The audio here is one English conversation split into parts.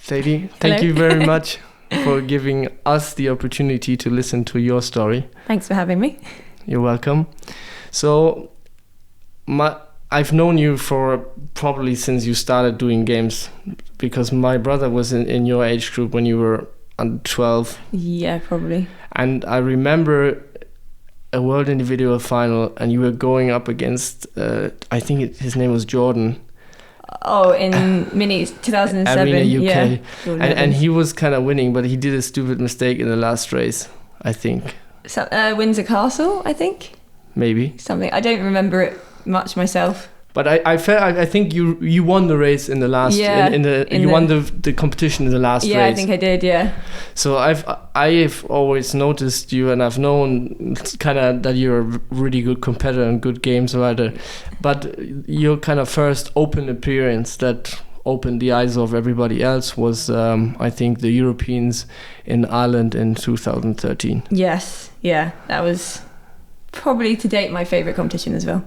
Sadie, thank you very much for giving us the opportunity to listen to your story. Thanks for having me. You're welcome. So, I've known you for probably since you started doing games, because my brother was in your age group when you were under 12. Yeah, probably. And I remember a world individual final, and you were going up against, I think his name was Jordan. Oh, in Minis 2007. Arena UK. Yeah. And he was kind of winning, but he did a stupid mistake in the last race, I think. So, Windsor Castle, I think. Maybe. Something. I don't remember it much myself. But I think you won the race in the last. Yeah. You won the competition in the last race. Yeah, I think I did. Yeah. So I've always noticed you, and I've known kind of that you're a really good competitor and good games writer. But your kind of first open appearance that opened the eyes of everybody else was, I think, the Europeans in Ireland in 2013. Yes. Yeah, that was probably to date my favourite competition as well.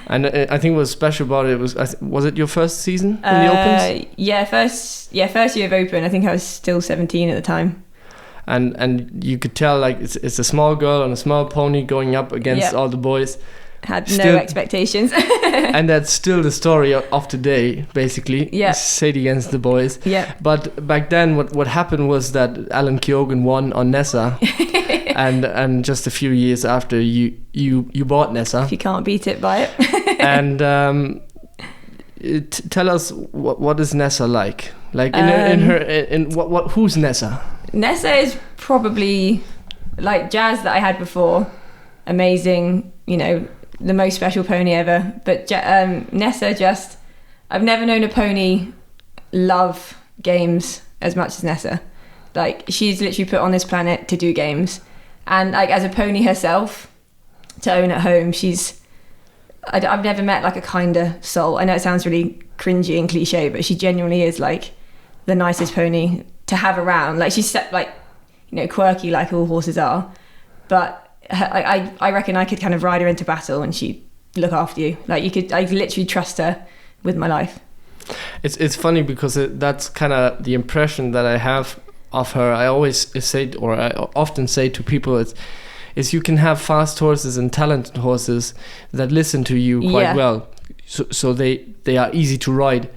And I think what was special about it was it your first season in the Opens? First year of Open. I think I was still 17 at the time. And you could tell like it's a small girl on a small pony going up against all the boys. Had no expectations. And that's still the story of today, basically. Yeah. Sadie against the boys. Yeah. But back then, what happened was that Alan Keoghan won on Nessa. And just a few years after, you bought Nessa. If you can't beat it, buy it. And tell us what is Nessa like? Like who's Nessa? Nessa is probably like Jazz that I had before. Amazing, the most special pony ever. But Nessa I've never known a pony love games as much as Nessa. Like, she's literally put on this planet to do games. And like as a pony herself, to own at home, I've never met like a kinder soul. I know it sounds really cringy and cliche, but she genuinely is like the nicest pony to have around. Like, she's like, quirky like all horses are, but I reckon I could kind of ride her into battle and she'd look after you. Like, I literally trust her with my life. It's funny because that's kind of the impression that I have of her. I always say, or I often say to people, is you can have fast horses and talented horses that listen to you quite well, so they are easy to ride.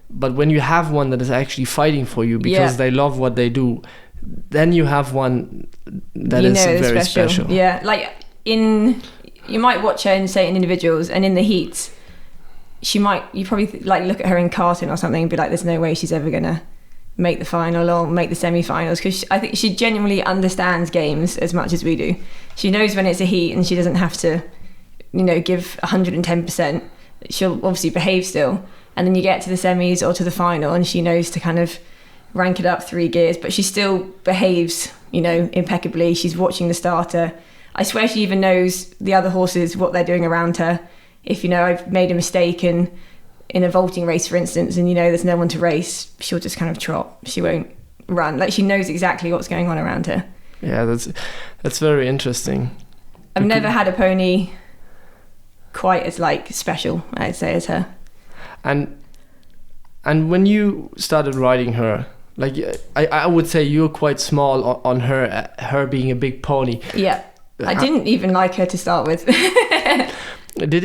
But when you have one that is actually fighting for you because they love what they do, then you have one that is very special. Yeah, like you might watch her in certain individuals, and in the heats, you probably like look at her in karting or something and be like, there's no way she's ever gonna make the final or make the semi-finals, because I think she genuinely understands games as much as we do. She knows when it's a heat and she doesn't have to give 110%. She'll obviously behave still, and then you get to the semis or to the final and she knows to kind of rank it up 3 gears, but she still behaves impeccably. She's watching the starter. I swear she even knows the other horses, what they're doing around her. If I've made a mistake in a vaulting race, for instance, and there's no one to race, she'll just kind of trot. She won't run. Like, she knows exactly what's going on around her. Yeah, that's very interesting. I've never had a pony quite as like special, I'd say, as her. And when you started riding her, like, I would say you're quite small on her being a big pony. Yeah, I didn't even like her to start with.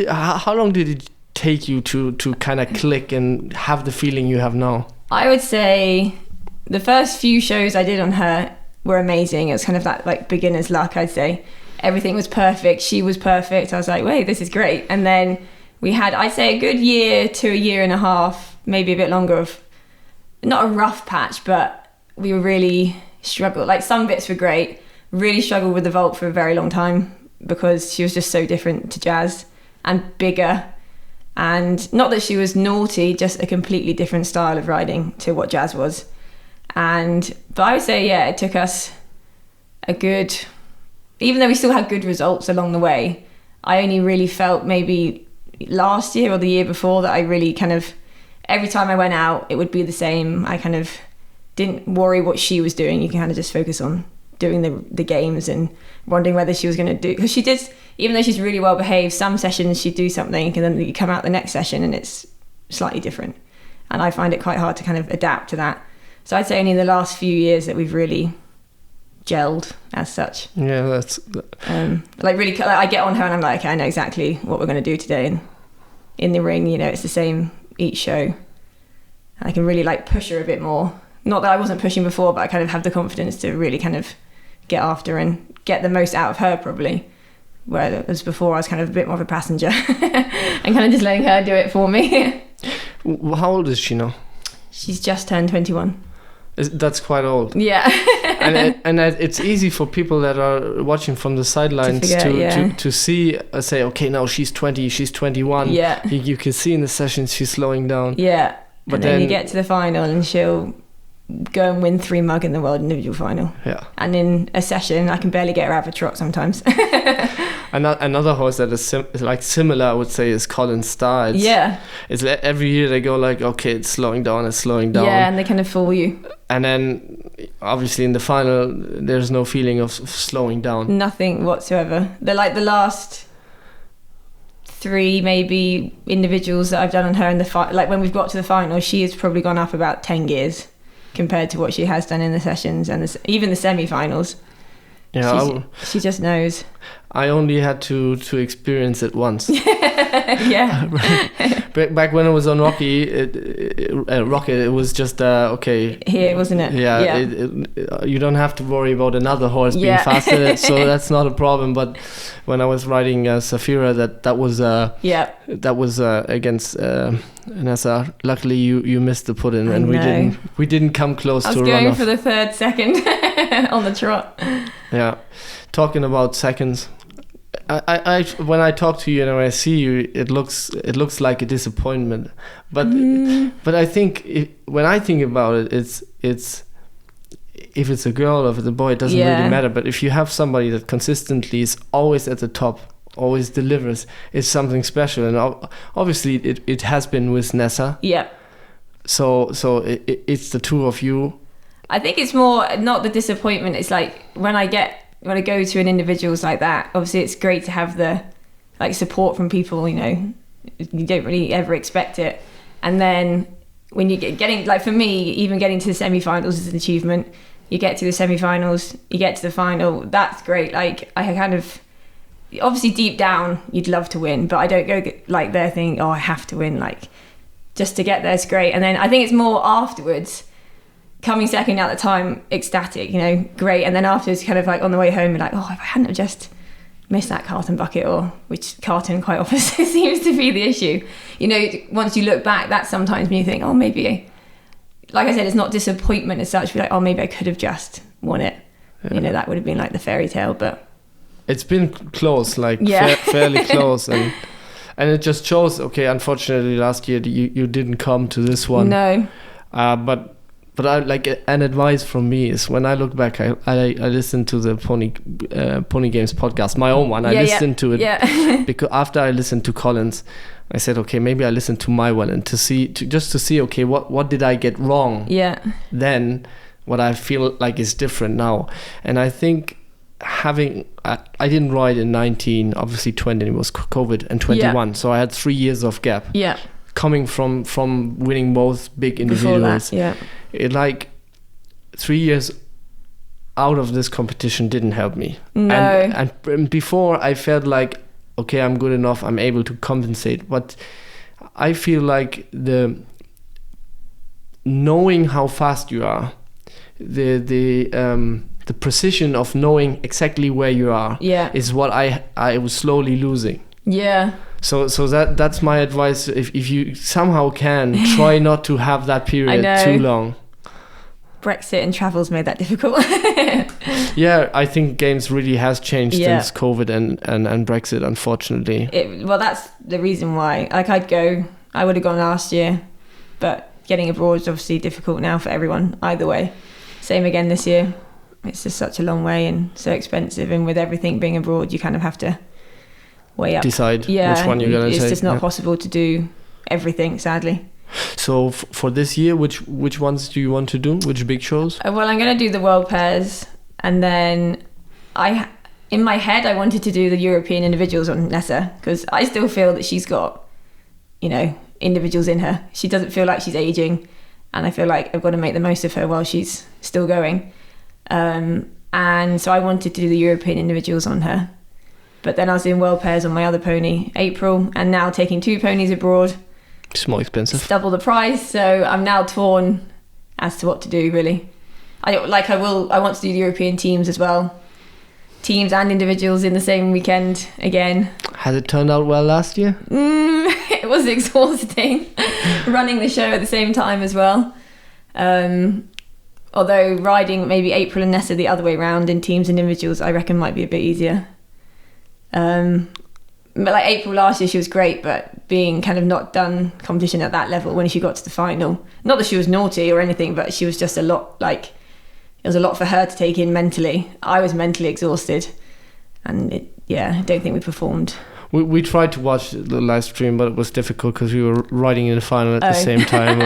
How long did it take you to kind of click and have the feeling you have now? I would say the first few shows I did on her were amazing. It was kind of that like beginner's luck, I'd say. Everything was perfect. She was perfect. I was like, wait, this is great. And then we had, I'd say, a good year to a year and a half, maybe a bit longer, of not a rough patch, but we were really struggled. Like, some bits were great. Really struggled with the vault for a very long time because she was just so different to Jazz and bigger. And not that she was naughty, just a completely different style of riding to what Jazz was. But I would say, yeah, it took us a good, even though we still had good results along the way, I only really felt maybe last year or the year before that I really kind of, every time I went out, it would be the same. I kind of didn't worry what she was doing. You can kind of just focus on doing the games and wondering whether she was going to do, because she did, even though she's really well behaved, some sessions she'd do something and then you come out the next session and it's slightly different. And I find it quite hard to kind of adapt to that. So I'd say only in the last few years that we've really gelled as such. Yeah, that's like really, like I get on her and I'm like, okay, I know exactly what we're going to do today. And in the ring, you know, it's the same each show. I can really like push her a bit more. Not that I wasn't pushing before, but I kind of have the confidence to really kind of get after and get the most out of her probably. Whereas before I was kind of a bit more of a passenger and kind of just letting her do it for me. How old is she now? She's just turned 21. That's quite old. Yeah. and it's easy for people that are watching from the sidelines to see, say, okay, now she's 20, she's 21. Yeah. You can see in the sessions she's slowing down. Yeah. But and then you get to the final and she'll go and win 3 mug in the world individual final. Yeah. And in a session, I can barely get her out of a trot sometimes. Another horse that is like similar, I would say, is Colin Starr. It's every year they go like, okay, it's slowing down. Yeah, and they kind of fool you. And then, obviously, in the final, there's no feeling of slowing down. Nothing whatsoever. They're like the last 3 maybe individuals that I've done on her in the like when we've got to the final, she has probably gone up about 10 gears compared to what she has done in the sessions and even the semi-finals. Yeah, she just knows. I only had to experience it once. Yeah. Back when I was on Rocket, it was just okay. Here, wasn't it? Yeah. You don't have to worry about another horse being faster, so that's not a problem. But when I was riding Safira, that was against Nessa. Luckily, you missed the put in, and we didn't come close to a runoff. I was going for the 3rd second on the trot. Yeah, talking about seconds. I when I talk to you and when I see you, it looks like a disappointment. But I think when I think about it, it's if it's a girl or if it's a boy, it doesn't really matter. But if you have somebody that consistently is always at the top, always delivers, it's something special. And obviously it has been with Nessa. Yeah. So it's the two of you. I think it's more not the disappointment. It's like when I go to an individuals like that, obviously it's great to have the like support from people, you know, you don't really ever expect it. And then when you getting, like for me, even getting to the semi-finals is an achievement. You get to the semi-finals, you get to the final, that's great. Like I kind of, obviously deep down you'd love to win, but I don't go like there thinking, oh, I have to win. Like just to get there is great. And then I think it's more afterwards, coming second at the time, ecstatic, you know, great. And then afterwards, kind of like on the way home, you're like, oh, if I hadn't have just missed that carton bucket, or which carton quite often seems to be the issue. You know, once you look back, that's sometimes when you think, oh, maybe, like I said, it's not disappointment as such. You're like, oh, maybe I could have just won it. Yeah. You know, that would have been like the fairy tale, but it's been close, like fairly close, and it just shows. Okay, unfortunately, last year you didn't come to this one. No, But I like an advice from me is when I look back, I listened to the Pony Games podcast, my own one. I listened to it because after I listened to Colin's, I said, okay, maybe I listen to my one and to see okay, what did I get wrong? Yeah. Then what I feel like is different now, and I think I didn't ride in 19, obviously 20 it was COVID, and 21, so I had 3 years of gap. Yeah. Coming from winning both big individuals. It like 3 years out of this competition didn't help me. No. And before I felt like, okay, I'm good enough, I'm able to compensate. But I feel like the knowing how fast you are, the precision of knowing exactly where you are is what I was slowly losing. Yeah. So that's my advice. If you somehow can, try not to have that period too long. Brexit and travel's made that difficult. Yeah, I think games really has changed since COVID and Brexit, unfortunately. Well, that's the reason why. Like I would have gone last year, but getting abroad is obviously difficult now for everyone, either way. Same again this year. It's just such a long way and so expensive, and with everything being abroad, you kind of have to weigh up. Decide which one you're going to take. It's just not possible to do everything, sadly. So for this year, which ones do you want to do? Which big shows? Well, I'm going to do the World Pairs, and then in my head, I wanted to do the European individuals on Nessa, because I still feel that she's got, you know, individuals in her. She doesn't feel like she's aging, and I feel like I've got to make the most of her while she's still going. And so I wanted to do the European individuals on her. But then I was doing world pairs on my other pony, April, and now taking 2 ponies abroad. It's more expensive. It's double the price, so I'm now torn as to what to do, really. I want to do the European teams as well. Teams and individuals in the same weekend again. Has it turned out well last year? It was exhausting running the show at the same time as well. Although riding maybe April and Nessa the other way round in teams and individuals, I reckon might be a bit easier. But like April last year, she was great, but being kind of not done competition at that level when she got to the final, not that she was naughty or anything, but she was just a lot, like, it was a lot for her to take in mentally. I was mentally exhausted, and I don't think we performed. We tried to watch the live stream, but it was difficult because we were riding in the final at the same time.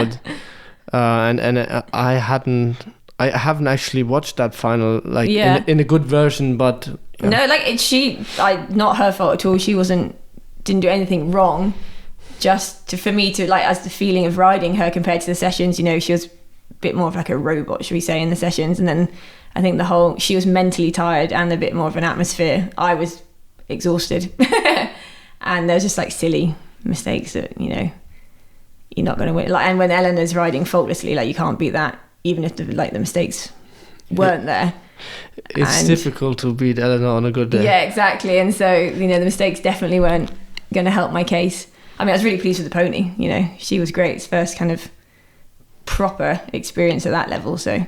And I haven't actually watched that final, like in a good version, but no, like not her fault at all. She didn't do anything wrong. Just for me to like, as the feeling of riding her compared to the sessions, you know, she was a bit more of like a robot, should we say, in the sessions. And then I think she was mentally tired and a bit more of an atmosphere. I was exhausted, and there's just like silly mistakes that, you know, you're not going to win. Like, and when Eleanor's riding faultlessly, like, you can't beat that, even if the mistakes weren't there. It's difficult to beat Eleanor on a good day. Yeah, exactly. And so, you know, the mistakes definitely weren't going to help my case. I mean, I was really pleased with the pony. You know, she was great. It's first kind of proper experience at that level. So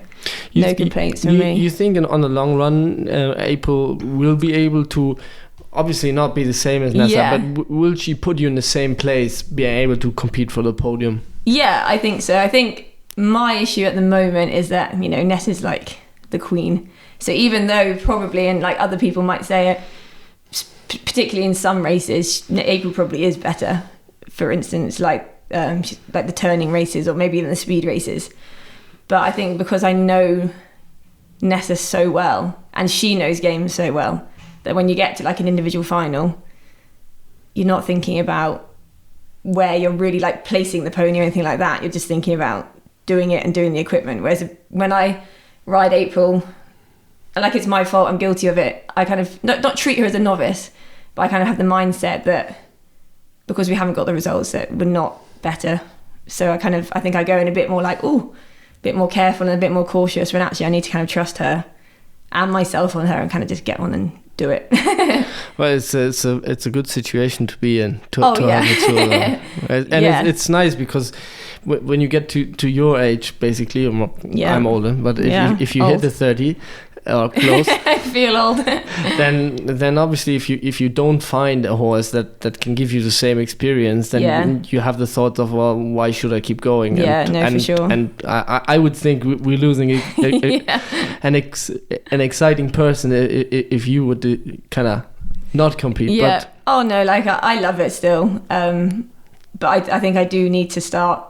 no complaints from me. You think on the long run, April will be able to obviously not be the same as Nessa, but will she put you in the same place, being able to compete for the podium? Yeah, I think so. I think my issue at the moment is that, you know, Nessa's like the queen. So even though probably, and like other people might say it, particularly in some races, April probably is better. For instance, like the turning races or maybe even the speed races. But I think because I know Nessa so well and she knows games so well, that when you get to like an individual final, you're not thinking about where you're really like placing the pony or anything like that. You're just thinking about doing it and doing the equipment. Whereas when I ride April, like it's my fault, I'm guilty of it, I kind of not treat her as a novice, but I kind of have the mindset that because we haven't got the results that we're not better. So I think I go in a bit more like, a bit more careful and a bit more cautious, when actually I need to kind of trust her and myself on her and kind of just get on and do it. Well, it's a good situation to be in to have the two of them. Right? And it's nice because when you get to your age, basically, I'm older, but if you hit the 30 or close, I feel old. then obviously if you don't find a horse that can give you the same experience, then you have the thought of, well, why should I keep going? For sure. And I would think we're losing an exciting person if you would kind of not compete. Yeah. But I love it still. But I think I do need to start.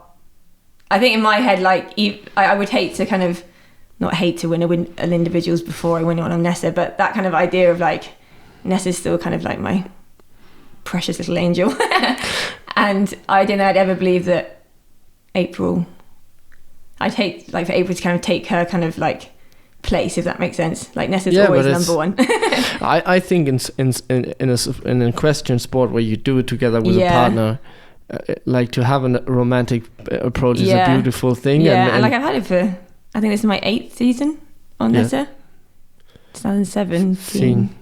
I think in my head, like, I would hate to kind of, not hate to win an individuals before I win one on Nessa, but that kind of idea of like, Nessa's still kind of like my precious little angel. And I don't know, I'd ever believe that I'd hate like for April to kind of take her kind of like place, if that makes sense. Like Nessa's always number one. I think in a equestrian sport where you do it together with a partner, like to have a romantic approach is a beautiful thing. Yeah, and like I've had it for, I think this is my 8th season on Nessa. 2017.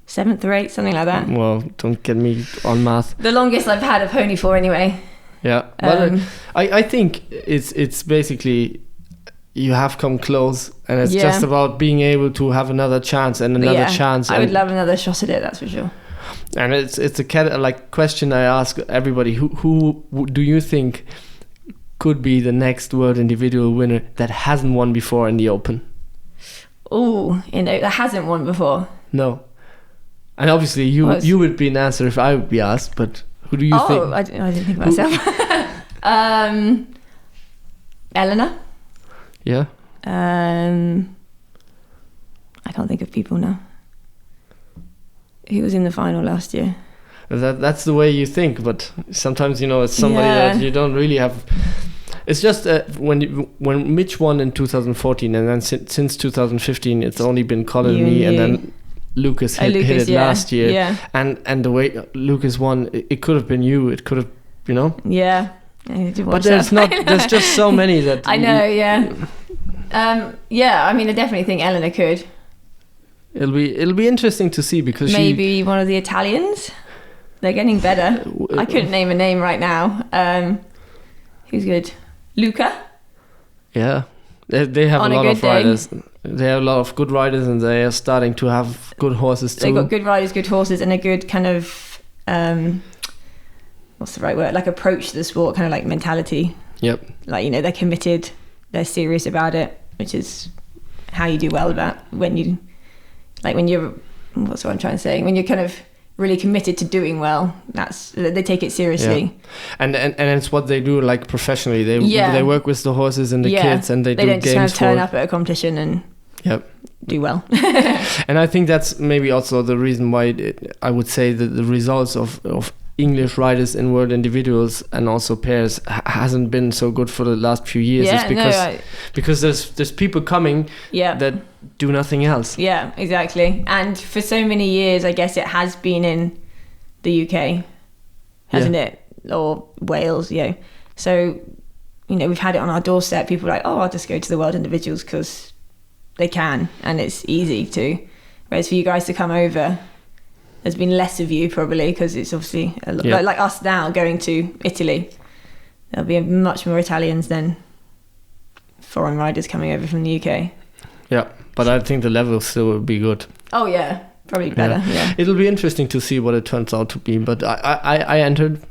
7th or 8th, something like that. Well, don't get me on math. The longest I've had a pony for anyway. Yeah, but I think it's basically you have come close, and it's just about being able to have another chance and another chance. I would love another shot at it, that's for sure. And it's a question I ask everybody: who do you think could be the next world individual winner that hasn't won before in the Open? Oh, that hasn't won before. No, and obviously you would be an answer if I would be asked. But who do you think? Oh, I didn't think of myself. Eleanor. Yeah. I can't think of people now. Who was in the final last year? That's the way you think, but sometimes it's somebody that you don't really have. It's just when Mitch won in 2014, and then since 2015, it's only been Colin and me, and then Lucas hit it last year. Yeah. And the way Lucas won, it could have been you. It could have, you know. Yeah. But there's just so many that. I know. Yeah. Yeah. I mean, I definitely think Eleanor could. It'll be interesting to see because maybe one of the Italians. They're getting better. I couldn't name a name right now. Who's good? Luca. Yeah, they have a lot of riders. They have a lot of good riders, and they are starting to have good horses too. They've got good riders, good horses, and a good kind of what's the right word? Like approach to the sport, kind of like mentality. Yep. Like, you know, they're committed, they're serious about it, which is how you do well about when you're what's what I'm trying to say? When you're kind of really committed to doing well, they take it seriously. Yeah. And it's what they do like professionally. They work with the horses and the kids, and they do don't games just kind of turn up at a competition and do well. And I think that's maybe also the reason why I would say that the results of English riders in world individuals and also pairs hasn't been so good for the last few years. It's because there's people coming that do nothing else. Yeah, exactly. And for so many years, I guess it has been in the UK, hasn't it? Or Wales, you know. So, you know, we've had it on our doorstep. People are like, oh, I'll just go to the world individuals because they can and it's easy to. Whereas for you guys to come over, there's been less of you probably because it's obviously like us now going to Italy. There'll be much more Italians than foreign riders coming over from the UK. Yeah, but I think the level still will be good. Oh yeah, probably better. Yeah. It'll be interesting to see what it turns out to be. But I entered.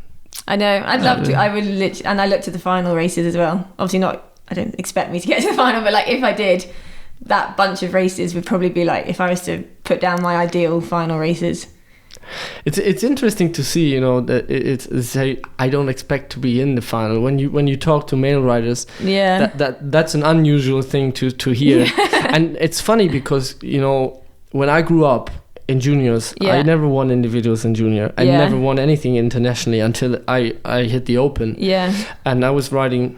I know. I'd love to. I would literally, and I looked at the final races as well. Obviously not. I don't expect me to get to the final, but like if I did, that bunch of races would probably be like if I was to put down my ideal final races. It's interesting to see, you know, that it's I don't expect to be in the final. When you talk to male riders, that's an unusual thing to hear. And it's funny because, you know, when I grew up in juniors, I never won individuals in junior. I never won anything internationally until I hit the Open. Yeah. And I was riding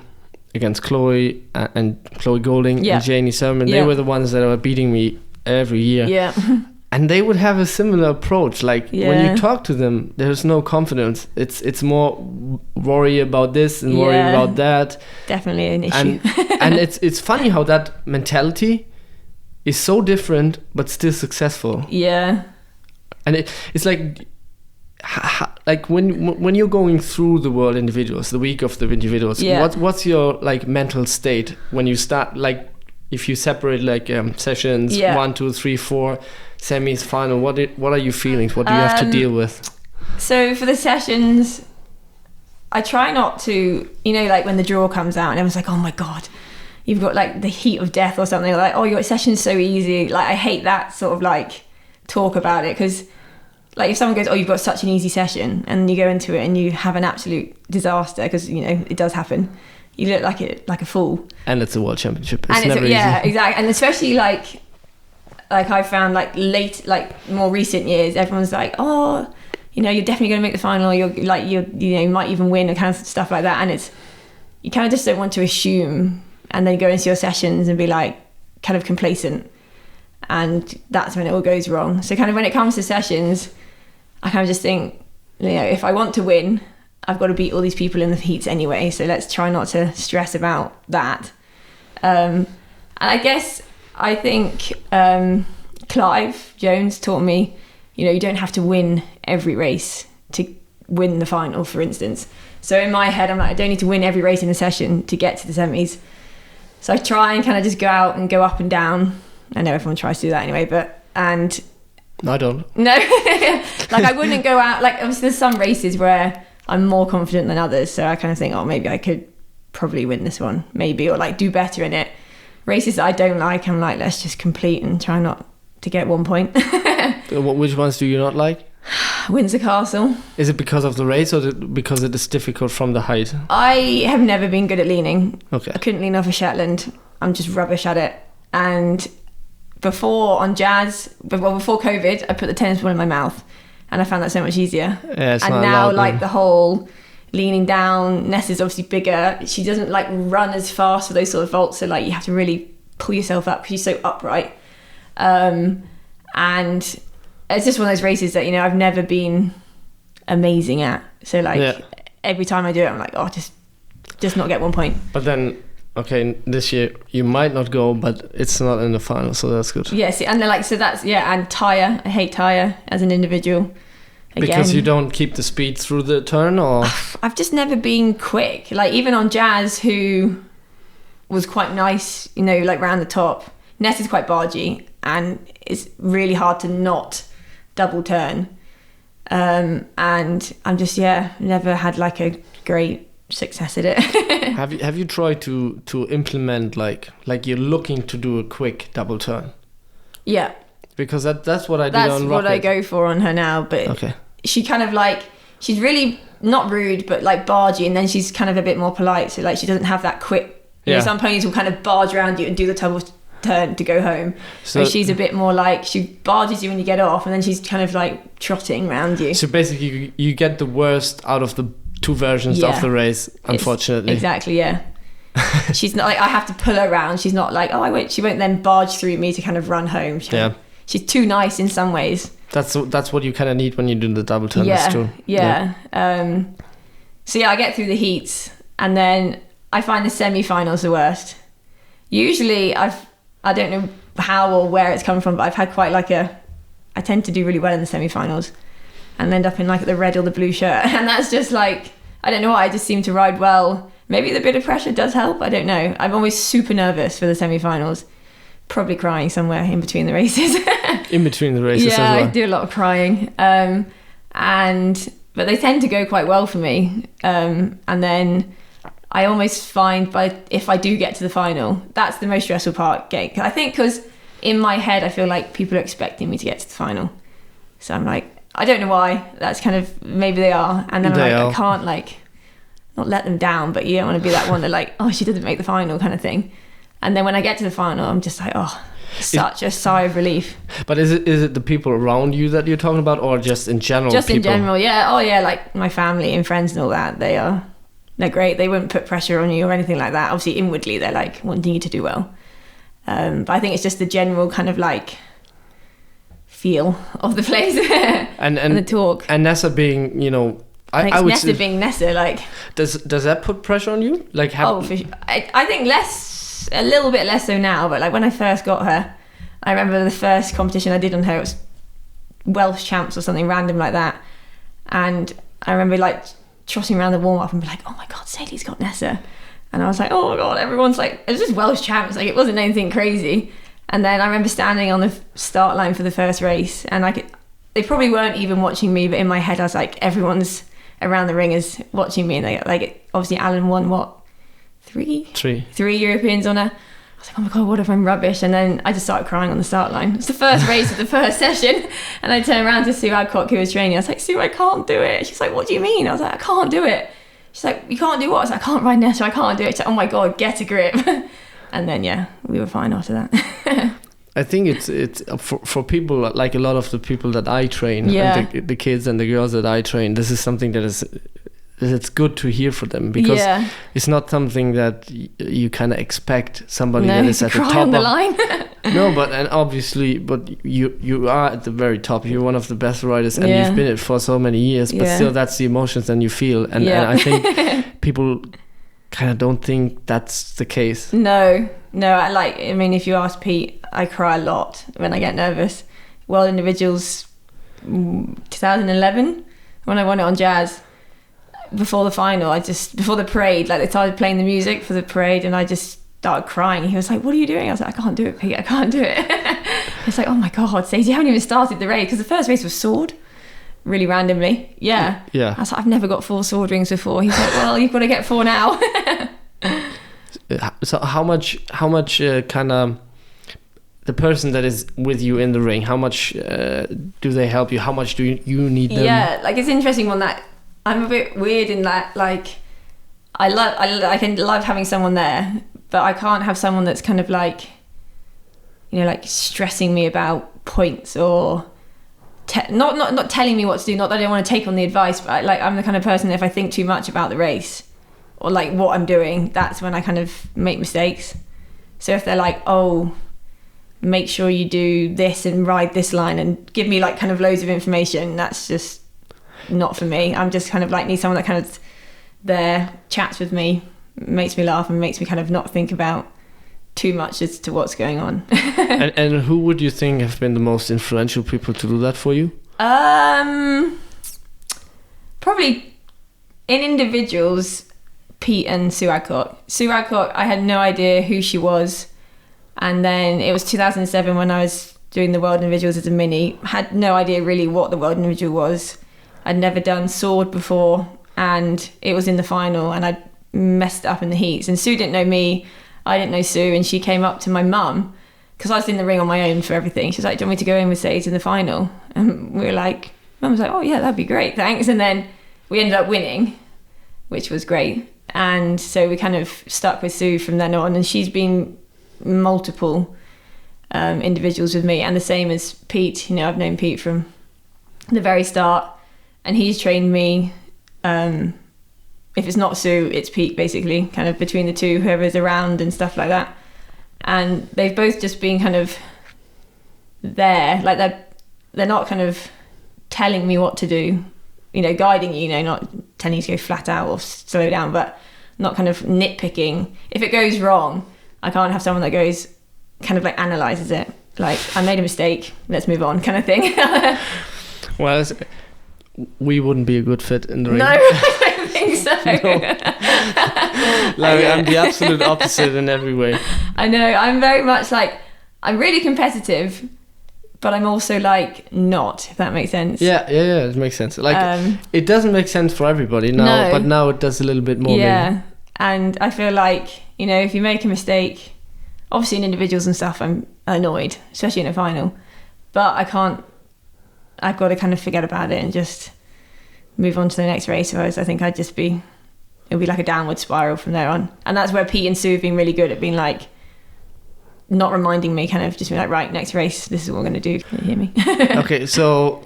against Chloe and Chloe Golding and Janie Sermon. They were the ones that were beating me every year. Yeah. And they would have a similar approach. Like when you talk to them, there's no confidence. It's more worry about this and worry about that. Definitely an issue. And it's funny how that mentality is so different but still successful. Yeah. And it's like when you're going through the world individuals, the week of the individuals. What's your like mental state when you start, like if you separate like sessions 1, 2, 3, 4. Semis, final, what are your feelings? What do you have to deal with? So for the sessions, I try not to, you know, like when the draw comes out and everyone's like, oh my God, you've got like the heat of death or something, like, oh, your session's so easy. Like I hate that sort of like talk about it, because like if someone goes, oh, you've got such an easy session, and you go into it and you have an absolute disaster, because, you know, it does happen. You look like a fool. And it's a world championship. It's never easy. Yeah, exactly. And especially like I found like more recent years, everyone's like, oh, you know, you're definitely going to make the final. You might even win, and kind of stuff like that. And it's, you kind of just don't want to assume, and then go into your sessions and be like kind of complacent, and that's when it all goes wrong. So kind of when it comes to sessions, I kind of just think, you know, if I want to win, I've got to beat all these people in the heats anyway. So let's try not to stress about that. And I think Clive Jones taught me, you know, you don't have to win every race to win the final, for instance. So in my head, I'm like, I don't need to win every race in the session to get to the semis. So I try and kind of just go out and go up and down. I know everyone tries to do that anyway, I don't. No, like I wouldn't go out. Like obviously there's some races where I'm more confident than others. So I kind of think, oh, maybe I could probably win this one, maybe, or like do better in it. Races that I don't like, I'm like, let's just complete and try not to get 1 point. Which ones do you not like? Windsor Castle. Is it because of the race, or because it is difficult from the height? I have never been good at leaning. Okay. I couldn't lean off a Shetland. I'm just rubbish at it. And before COVID, I put the tennis ball in my mouth, and I found that so much easier. Yeah, it's and not now allowed, like the whole leaning down. Nessa's obviously bigger. She doesn't like run as fast for those sort of vaults, so like you have to really pull yourself up because she's so upright. And it's just one of those races that, you know, I've never been amazing at. So like every time I do it, I'm like, oh, just not get 1 point. But then, okay, this year you might not go, but it's not in the final, so that's good. Yeah, see, and then like, so that's, and tyre. I hate tyre as an individual. Again, because you don't keep the speed through the turn, or? I've just never been quick. Like even on Jazz, who was quite nice, you know, like round the top. Nessa's quite bargy, and it's really hard to not double turn. And I'm just, never had like a great success at it. Have you tried to implement like you're looking to do a quick double turn? Yeah. Because that's what I did That's on Rocket. what I go for on her now, but okay. She kind of like, she's really not rude, but like bargy, and then she's kind of a bit more polite, so like she doesn't have that quick, you know, some ponies will kind of barge around you and do the double turn to go home. So she's a bit more like, she barges you when you get off, and then she's kind of like trotting around you. So basically you get the worst out of the two versions of the race, unfortunately. Exactly, yeah. She's not like, I have to pull her around. She's not like, oh, she won't then barge through me to kind of run home. She's too nice in some ways. That's what you kind of need when you do the double turn. That's true. So I get through the heats, and then I find the semi-finals the worst. Usually I don't know how or where it's coming from, but I've had quite like I tend to do really well in the semi-finals and end up in like the red or the blue shirt. And that's just like, I don't know why, I just seem to ride well. Maybe the bit of pressure does help, I don't know. I'm always super nervous for the semi-finals. Probably crying somewhere in between the races. In between the races as well. Yeah, I do a lot of crying. But they tend to go quite well for me. And then I almost find if I do get to the final, that's the most stressful part. I think because in my head, I feel like people are expecting me to get to the final. So I'm like, I don't know why. That's kind of, maybe they are. And then I can't like, not let them down, but you don't want to be that one that like, oh, she didn't make the final kind of thing. And then when I get to the final, I'm just like, oh, such a sigh of relief. But is it the people around you that you're talking about, or just in general? Just in general, yeah. Oh yeah, like my family and friends and all that. They're great. They wouldn't put pressure on you or anything like that. Obviously, inwardly, they're like wanting you to do well. But I think it's just the general kind of like feel of the place and the talk. And Nessa being, you know, I would Nessa being Nessa, like. Does that put pressure on you? Like, for sure. I think a little bit less so now, but like when I first got her, I remember the first competition I did on her, it was Welsh champs or something random like that, and I remember like trotting around the warm-up and be like, oh my god, Sadie's got Nessa, and I was like, oh my god, everyone's like, it was just Welsh champs, like it wasn't anything crazy. And then I remember standing on the start line for the first race, and they probably weren't even watching me, but in my head I was like, everyone's around the ring is watching me, and they like, obviously Alan won what, three Europeans on her. I was like, oh my god, what if I'm rubbish? And then I just started crying on the start line. It's the first race of the first session, and I turned around to Sue Adcock, who was training. I was like, Sue, I can't do it. She's like, what do you mean? I was like, I can't do it. She's like, you can't do what? I was like, I can't ride Nessa, I can't do it. She's like, oh my god, get a grip. And then we were fine after that. I think it's for people, like a lot of the people that I train, and the kids and the girls that I train, this is something that it's good to hear for them, because it's not something that you kind of expect somebody that is at the top on the line. No, but you are at the very top. You're one of the best riders, and you've been it for so many years. But still, that's the emotions that you feel, and I think people kind of don't think that's the case. No. I mean, if you ask Pete, I cry a lot when I get nervous. World Individuals 2011, when I won it on Jazz. Before the final, before the parade, like they started playing the music for the parade, and I just started crying. He was like, what are you doing? I was like, I can't do it, Pete, I can't do it. It's like, oh my god, Sadie, you haven't even started the race, because the first race was sword, really randomly. I was like, I've never got 4 sword rings before. He's like, well, you've got to get 4 now. So how much kind of the person that is with you in the ring, how much do they help you? How much do you need them? Yeah, like it's interesting one that I'm a bit weird in that, like I can love having someone there, but I can't have someone that's kind of like, you know, like stressing me about points or not telling me what to do. Not that I don't want to take on the advice, but like I'm the kind of person that if I think too much about the race or like what I'm doing, that's when I kind of make mistakes. So if they're like, oh, make sure you do this and ride this line and give me like kind of loads of information, that's just not for me. I'm just kind of like need someone that kind of there chats with me, makes me laugh and makes me kind of not think about too much as to what's going on. and who would you think have been the most influential people to do that for you? Probably in individuals, Pete and Sue Adcock. Sue Adcock, I had no idea who she was. And then it was 2007 when I was doing the World Individuals as a mini. Had no idea really what the World Individual was. I'd never done sword before, and it was in the final, and I messed it up in the heats. And Sue didn't know me, I didn't know Sue, and she came up to my mum, because I was in the ring on my own for everything. She was like, do you want me to go in with Sadie in the final? And we were like, Mum was like, oh yeah, that'd be great, thanks. And then we ended up winning, which was great. And so we kind of stuck with Sue from then on, and she's been multiple individuals with me, and the same as Pete. You know, I've known Pete from the very start, and he's trained me. If it's not Sue, it's Pete, basically, kind of between the two, whoever's around and stuff like that. And they've both just been kind of there, like they're not kind of telling me what to do, you know, guiding you, you know, not telling you to go flat out or slow down, but not kind of nitpicking. If it goes wrong, I can't have someone that goes kind of like analyzes it, like I made a mistake, let's move on, kind of thing. Well, we wouldn't be a good fit in the ring. No, I don't think so. No. Like, I'm the absolute opposite in every way. I know, I'm very much like, I'm really competitive, but I'm also like not, if that makes sense. Yeah, it makes sense. Like, it doesn't make sense for everybody now, but now it does a little bit more. Yeah, maybe. And I feel like, you know, if you make a mistake, obviously in individuals and stuff, I'm annoyed, especially in a final, but I've got to kind of forget about it and just move on to the next race. Otherwise, I think it would be like a downward spiral from there on. And that's where Pete and Sue have been really good at being like, not reminding me, kind of just being like, right, next race, this is what we're going to do. Can you hear me? Okay, so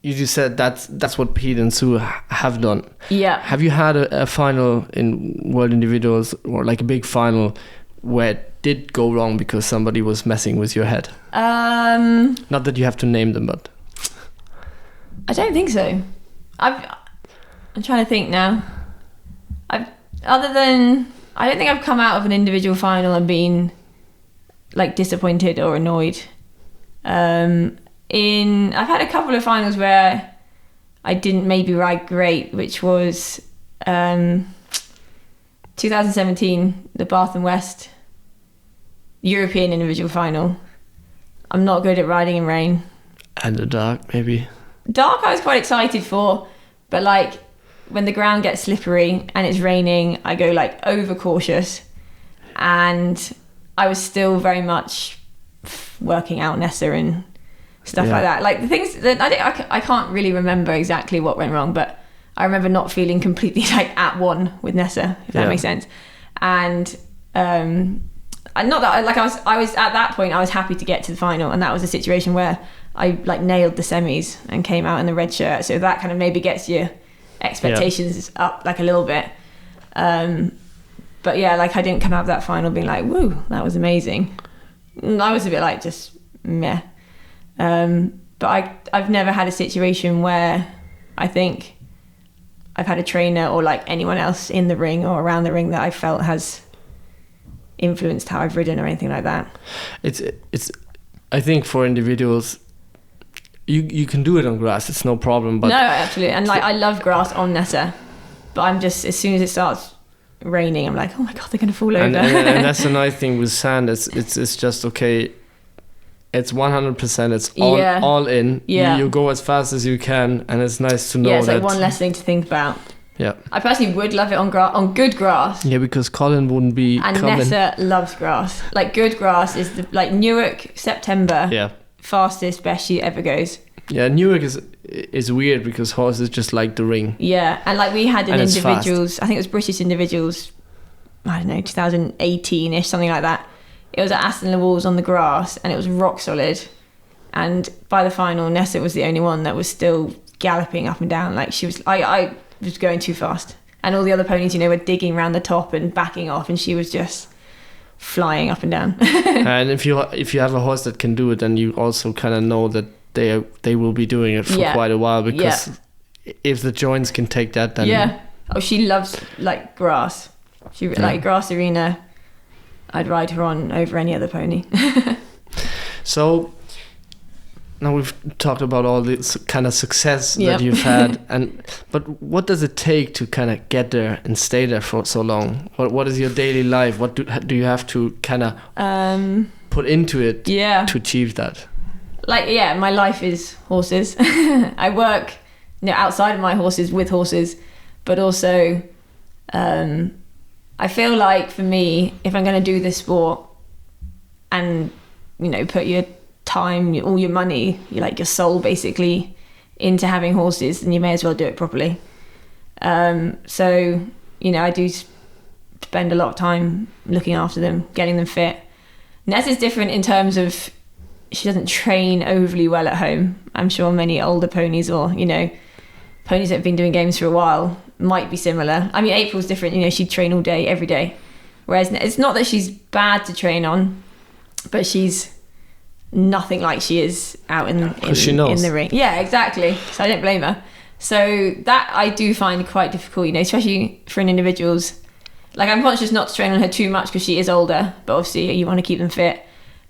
you just said that's what Pete and Sue have done. Yeah. Have you had a final in World Individuals, or like a big final, where it did go wrong because somebody was messing with your head? Not that you have to name them, but I don't think so. I'm trying to think now. I don't think I've come out of an individual final and been like disappointed or annoyed. I've had a couple of finals where I didn't maybe ride great, which was 2017, the Bath and West European individual final. I'm not good at riding in rain. And the dark, maybe. Dark I was quite excited for, but like when the ground gets slippery and it's raining, I go like over cautious, and I was still very much working out Nessa and stuff like that. Like the things that I can't really remember exactly what went wrong, but I remember not feeling completely like at one with Nessa, if that makes sense. And not that I was at that point I was happy to get to the final, and that was a situation where I like nailed the semis and came out in the red shirt, so that kind of maybe gets your expectations up like a little bit. But yeah, like I didn't come out of that final being like, woo, that was amazing. I was a bit like just meh. But I've never had a situation where I think I've had a trainer or like anyone else in the ring or around the ring that I felt has influenced how I've ridden or anything like that. It's I think for individuals, you can do it on grass, it's no problem. But no, absolutely. And like I love grass on Nessa, but I'm just, as soon as it starts raining, I'm like, oh my god, they're gonna fall over. And that's a nice thing with sand. It's just okay. It's 100%. It's all in. Yeah. You go as fast as you can, and it's nice to know. Yeah, it's like one less thing to think about. Yeah. I personally would love it on good grass. Yeah, because Colin wouldn't be. And coming. Nessa loves grass. Like good grass is like Newark, September. Yeah. Fastest, best she ever goes. Yeah, Newark is weird because horses just like the ring. Yeah, and like we had an individuals, I think it was British individuals, I don't know, 2018-ish, something like that. It was at Aston Le Walls on the grass, and it was rock solid. And by the final, Nessa was the only one that was still galloping up and down. Like I was going too fast. And all the other ponies, you know, were digging around the top and backing off, and she was just flying up and down. And if you have a horse that can do it, then you also kind of know that they will be doing it for quite a while, because if the joints can take that, then oh, she loves like grass. She like grass arena. I'd ride her on over any other pony. So now we've talked about all this kind of success that you've had, but what does it take to kind of get there and stay there for so long? What is your daily life? What do you have to kind of put into it to achieve that? Like, my life is horses. I work, outside of my horses with horses, but also I feel like for me, if I'm going to do this sport and, put your time, all your money, your soul basically into having horses, then you may as well do it properly. So, I do spend a lot of time looking after them, getting them fit. Nessa's different in terms of she doesn't train overly well at home. I'm sure many older ponies or, ponies that have been doing games for a while might be similar. I mean, April's different, she'd train all day, every day. Whereas it's not that she's bad to train on, but she's nothing like she is out in the ring. Yeah, exactly. So I don't blame her. So that I do find quite difficult, especially for an individual's. Like, I'm conscious not to train on her too much because she is older, but obviously you want to keep them fit.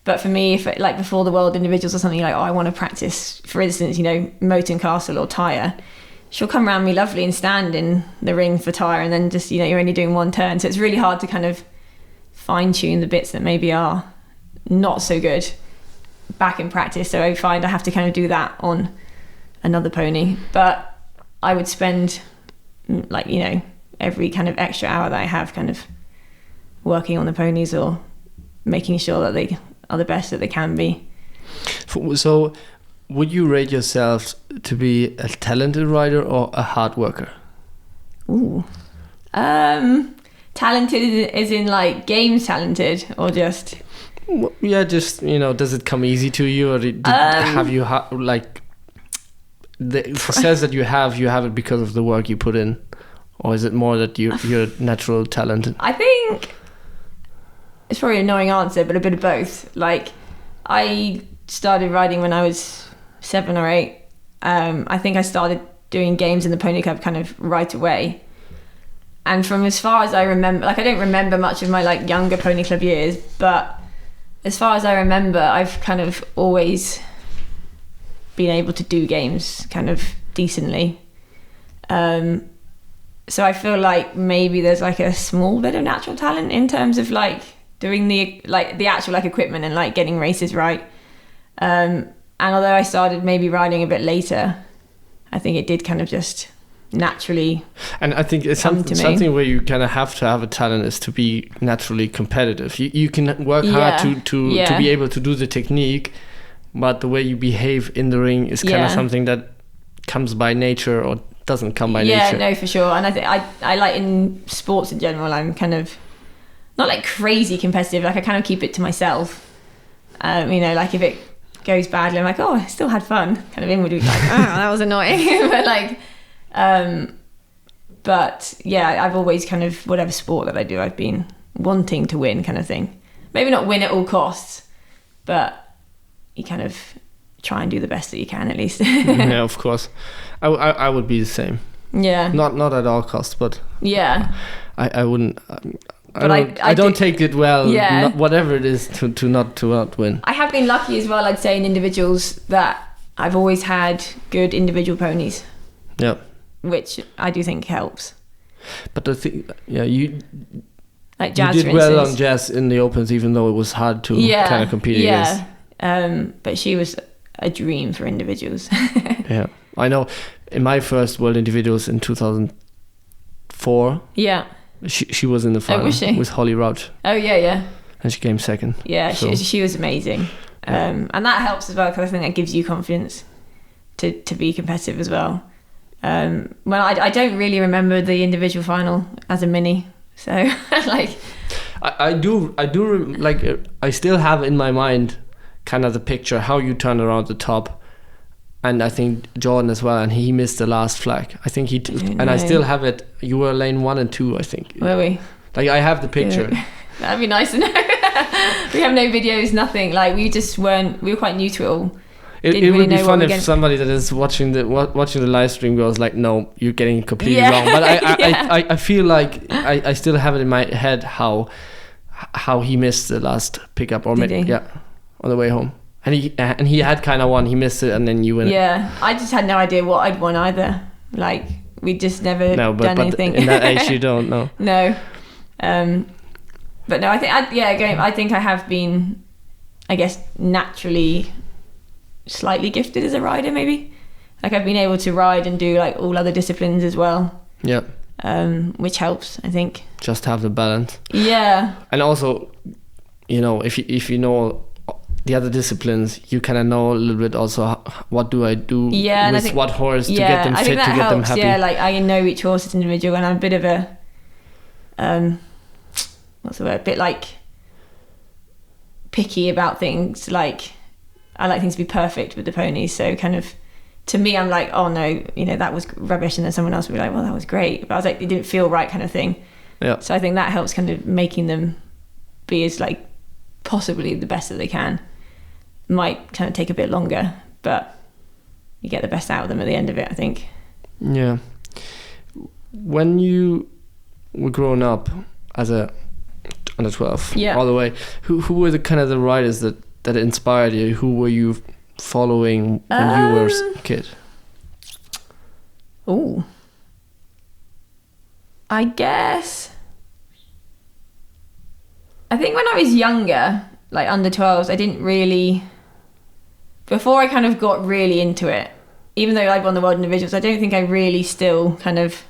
But for me, if before the world individuals or something, I want to practice, for instance, Moton Castle or Tyre, she'll come around me lovely and stand in the ring for Tyre, and then just, you're only doing one turn. So it's really hard to kind of fine tune the bits that maybe are not so good back in practice. So I find I have to kind of do that on another pony. But I would spend every kind of extra hour that I have kind of working on the ponies or making sure that they are the best that they can be. So would you rate yourself to be a talented rider or a hard worker? Ooh. Talented is in games talented, or just... Yeah, just, does it come easy to you, or have you the success that you have it because of the work you put in? Or is it more that you're natural talented? I think it's probably an annoying answer, but a bit of both. I started riding when I was 7 or 8. I think I started doing games in the Pony Club kind of right away. And from as far as I remember, I don't remember much of my younger Pony Club years, but as far as I remember, I've kind of always been able to do games kind of decently. So I feel like maybe there's a small bit of natural talent in terms of doing the actual equipment and getting races right. And although I started maybe riding a bit later, I think it did kind of just naturally. And I think it's something where you kind of have to have a talent is to be naturally competitive. You can work hard to be able to do the technique, but the way you behave in the ring is kind of something that comes by nature or doesn't come by nature. Yeah, no, for sure. And I think I in sports in general, I'm kind of not crazy competitive. I kind of keep it to myself. If it goes badly, I'm oh, I still had fun. Kind of inwardly that was annoying. But yeah, I've always kind of, whatever sport that I do, I've been wanting to win kind of thing. Maybe not win at all costs, but you kind of try and do the best that you can, at least. Yeah, of course. I would be the same. Yeah. Not at all costs, but yeah. I wouldn't. I don't take it well. Yeah. Whatever it is to not win. I have been lucky as well, I'd say, in individuals that I've always had good individual ponies. Yeah. Which I do think helps. But the thing, you Jazz, you did well on Jazz in the Opens, even though it was hard to kind of compete against. But she was a dream for individuals. Yeah, I know. In my first World Individuals in 2004, she was in the final with Holly Rauch. Oh yeah. And she came second. Yeah, so. she was amazing. And that helps as well, because I think that gives you confidence to be competitive as well. Well, I don't really remember the individual final as a mini, so I do I still have in my mind kind of the picture how you turned around the top, and I think Jordan as well, and he missed the last flag. I think I still have it. You were lane 1 and 2, I think. Were we? Like I have the picture. Yeah. That'd be nice to know. We have no videos, nothing. Like we were quite new to it all. It would be fun if somebody that is watching the live stream goes like, no, you're getting it completely wrong. But I feel like I still have it in my head how he missed the last pickup, on the way home, and he had kind of won. He missed it, and then you win. Yeah, I just had no idea what I'd won either. Like we just never done anything. In that age, you don't know. No, but no, I think I have been, I guess, naturally slightly gifted as a rider, maybe. Like I've been able to ride and do like all other disciplines as well. Yeah. Which helps, I think. Just have the balance. Yeah. And also, if you know the other disciplines, you kind of know a little bit also what do I do with what horse to get them fit, to get them happy. Yeah, like I know each horse is individual, and I'm a bit of a what's the word? A bit like picky about things. Like I like things to be perfect with the ponies, so kind of to me I'm like, oh no, that was rubbish, and then someone else would be like, well, that was great, but I was like, it didn't feel right, kind of thing. Yeah. So I think that helps kind of making them be as like possibly the best that they can. Might kind of take a bit longer, but you get the best out of them at the end of it, I think. Yeah. When you were growing up as a under 12, all the way, who were the kind of the riders that inspired you? Who were you following when you were a kid? Oh, I guess I think when I was younger, like under 12s, I didn't really, before I kind of got really into it, even though I won the world individuals, I don't think I really still kind of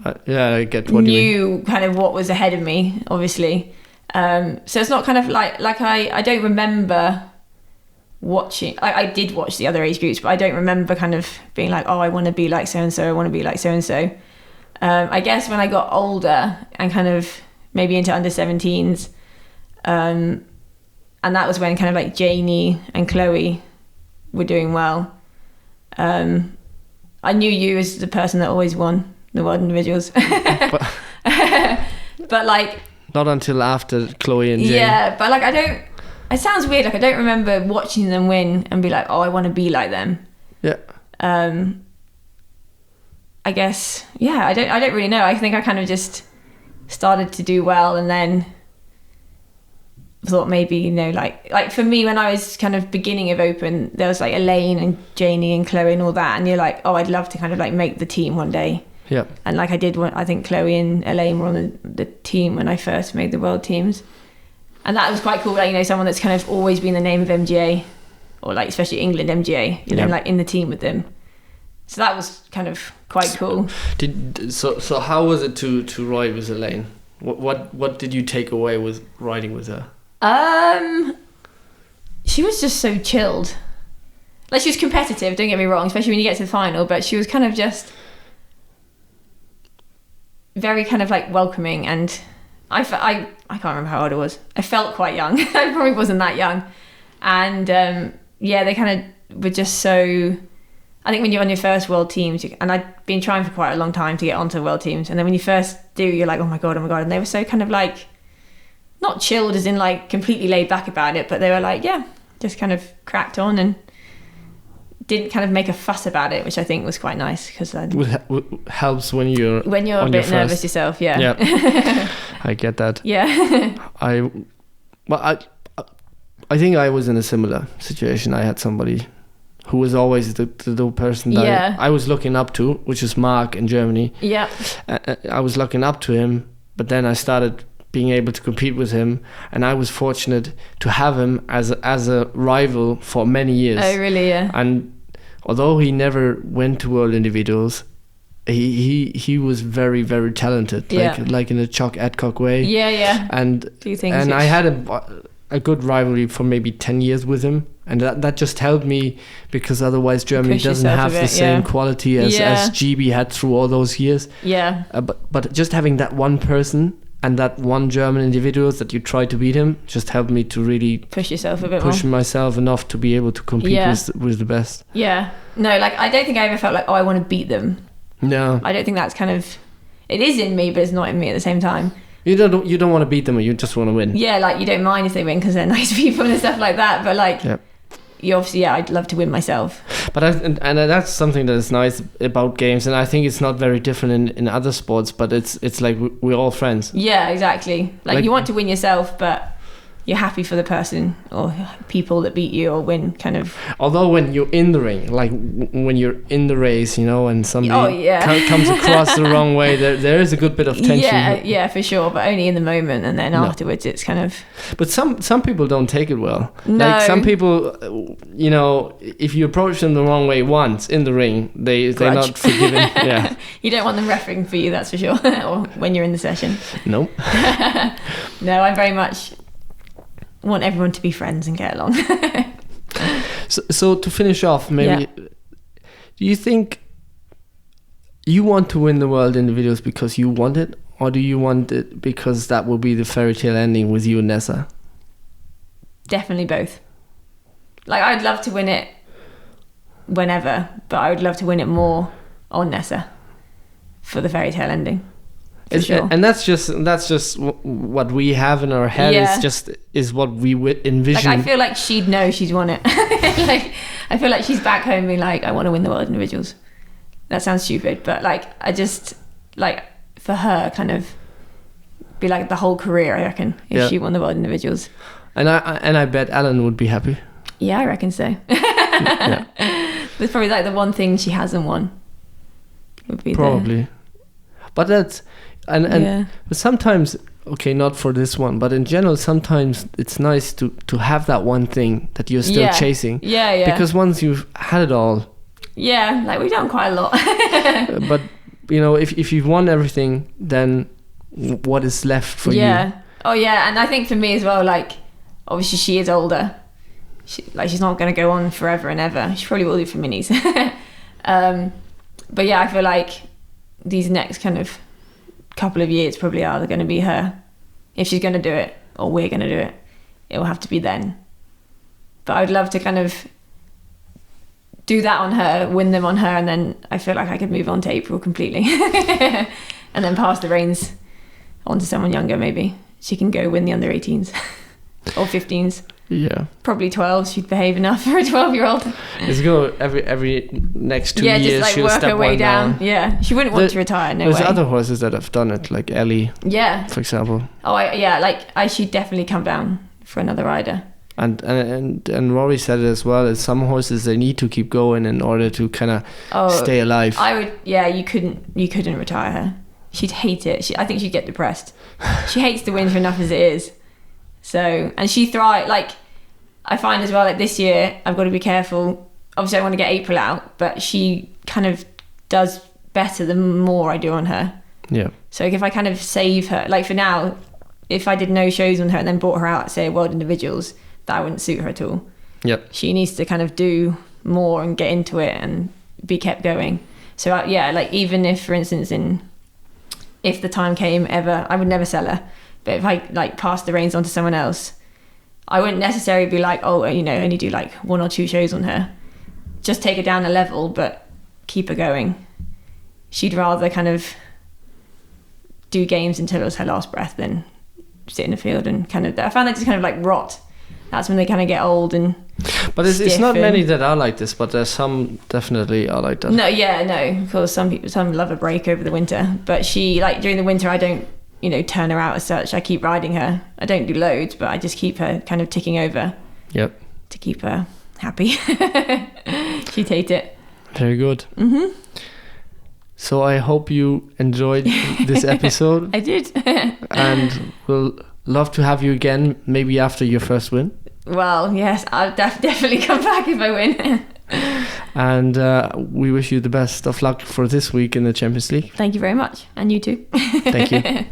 I get what you mean. Kind of what was ahead of me, obviously. So it's not kind of like I don't remember watching. I did watch the other age groups, but I don't remember kind of being like, oh, I want to be like so and so, I want to be like so and so. I guess when I got older and kind of maybe into under 17s, and that was when kind of like Janie and Chloe were doing well. I knew you as the person that always won the world individuals, but like not until after Chloe and Jane. Yeah, but like I don't. It sounds weird. Like I don't remember watching them win and be like, oh, I want to be like them. Yeah. I guess. Yeah. I don't really know. I think I kind of just started to do well, and then thought maybe like for me when I was kind of beginning of Open, there was like Elaine and Janie and Chloe and all that, and you're like, oh, I'd love to kind of like make the team one day. Yeah. And like I did I think Chloe and Elaine were on the team when I first made the world teams, and that was quite cool. Like someone that's kind of always been the name of MGA, or like especially England MGA, you're like in the team with them. So that was kind of quite cool. So how was it to ride with Elaine? What did you take away with riding with her? She was just so chilled. Like she was competitive, don't get me wrong, especially when you get to the final, but she was kind of just very kind of like welcoming, and I can't remember how old I was. I felt quite young. I probably wasn't that young. And they kind of were just so, I think when you're on your first world teams, and I'd been trying for quite a long time to get onto world teams, and then when you first do, you're like, oh my god, and they were so kind of like, not chilled as in like completely laid back about it, but they were like, yeah, just kind of cracked on and didn't kind of make a fuss about it, which I think was quite nice, because helps when you're a bit nervous yourself. Yeah. I get that. Yeah. I think I was in a similar situation. I had somebody who was always the person that I was looking up to, which is Mark in Germany. Yeah. I was looking up to him, but then I started being able to compete with him, and I was fortunate to have him as a rival for many years. Oh really? Yeah. And although he never went to world individuals, he was very, very talented, like in a Chuck Adcock way. Yeah. And I had a good rivalry for maybe 10 years with him, and that just helped me, because otherwise Germany doesn't have the same quality as GB had through all those years. Yeah. But just having that one person and that one German individual that you try to beat him just helped me to really push yourself a bit push more. myself enough to be able to compete with the best. Yeah. No, like I don't think I ever felt like, oh, I want to beat them. No. I don't think that's kind of, it is in me, but it's not in me at the same time. You don't want to beat them, you just want to win. Yeah, like you don't mind if they win because they're nice people and stuff like that, but like you obviously, I'd love to win myself. But and that's something that is nice about games, and I think it's not very different in other sports, but it's like we're all friends. Yeah, exactly. Like you want to win yourself, but you're happy for the person or people that beat you or win, kind of. Although when you're in the ring, like when you're in the race, you know, and somebody comes across the wrong way, there is a good bit of tension. Yeah, for sure, but only in the moment, and then afterwards it's kind of. But some people don't take it well. No. Like some people, you know, if you approach them the wrong way once in the ring, they're not forgiving. Yeah. You don't want them refereeing for you, that's for sure, or when you're in the session. Nope. No, I'm very much want everyone to be friends and get along. So to finish off, maybe, do you think you want to win the world individuals because you want it, or do you want it because that will be the fairy tale ending with you and Nessa? Definitely both. Like I'd love to win it whenever, but I would love to win it more on Nessa for the fairy tale ending. Sure. And that's just what we have in our head. Is what we envision. Like I feel like she'd know she's won it. Like I feel like she's back home being like, I want to win the world individuals. That sounds stupid, but like I just like for her kind of be like the whole career, I reckon, if she won the world individuals. And I bet Alan would be happy. Yeah, I reckon so. That's probably like the one thing she hasn't won. Would be probably. But that's but sometimes, okay, not for this one, but in general, sometimes it's nice to have that one thing that you're still chasing. Yeah. Because once you've had it all. Yeah, like we've done quite a lot. But you know, if you've won everything, then what is left for you? Yeah. Oh yeah, and I think for me as well, like obviously she is older. She's not going to go on forever and ever. She probably will do for minis. But yeah, I feel like these next kind of couple of years probably are going to be her. If she's going to do it, or we're going to do it, it will have to be then. But I would love to kind of do that on her, win them on her, and then I feel like I could move on to April completely. And then pass the reins on to someone younger, maybe. She can go win the under 18s or 15s. Yeah. Probably 12. She'd behave enough for a 12-year-old. Let's go every next 2 years. Yeah, just like she'll work step her way down. Yeah, she wouldn't want to retire. No way. There's other horses that have done it, like Ellie. Yeah. For example. Oh, she'd definitely come down for another rider. And Rory said it as well. That some horses, they need to keep going in order to kind of stay alive. I would. Yeah, you couldn't retire her. She'd hate it. I think she'd get depressed. She hates the winter enough as it is. So, and she thrives, like, I find as well, like this year, I've got to be careful. Obviously, I want to get April out, but she kind of does better the more I do on her. Yeah. So if I kind of save her, like for now, if I did no shows on her and then brought her out, say, World Individuals, that wouldn't suit her at all. Yep. She needs to kind of do more and get into it and be kept going. So, like even if, for instance, if the time came ever, I would never sell her. But if I like pass the reins on to someone else, I wouldn't necessarily be like, oh, you know, only do like 1 or 2 shows on her. Just take her down a level, but keep her going. She'd rather kind of do games until it was her last breath than sit in the field and kind of. I found that just kind of like rot. That's when they kind of get old and. But it's not many that are like this, but there's some definitely are like that. No, of course, some love a break over the winter, but she like during the winter I don't. Turn her out as such. I keep riding her. I don't do loads, but I just keep her kind of ticking over. Yep. To keep her happy. She'd hate it. Very good. Mm-hmm. So I hope you enjoyed this episode. I did. And we'll love to have you again, maybe after your first win. Well, yes, I'll definitely come back if I win. And we wish you the best of luck for this week in the Champions League. Thank you very much. And you too. Thank you.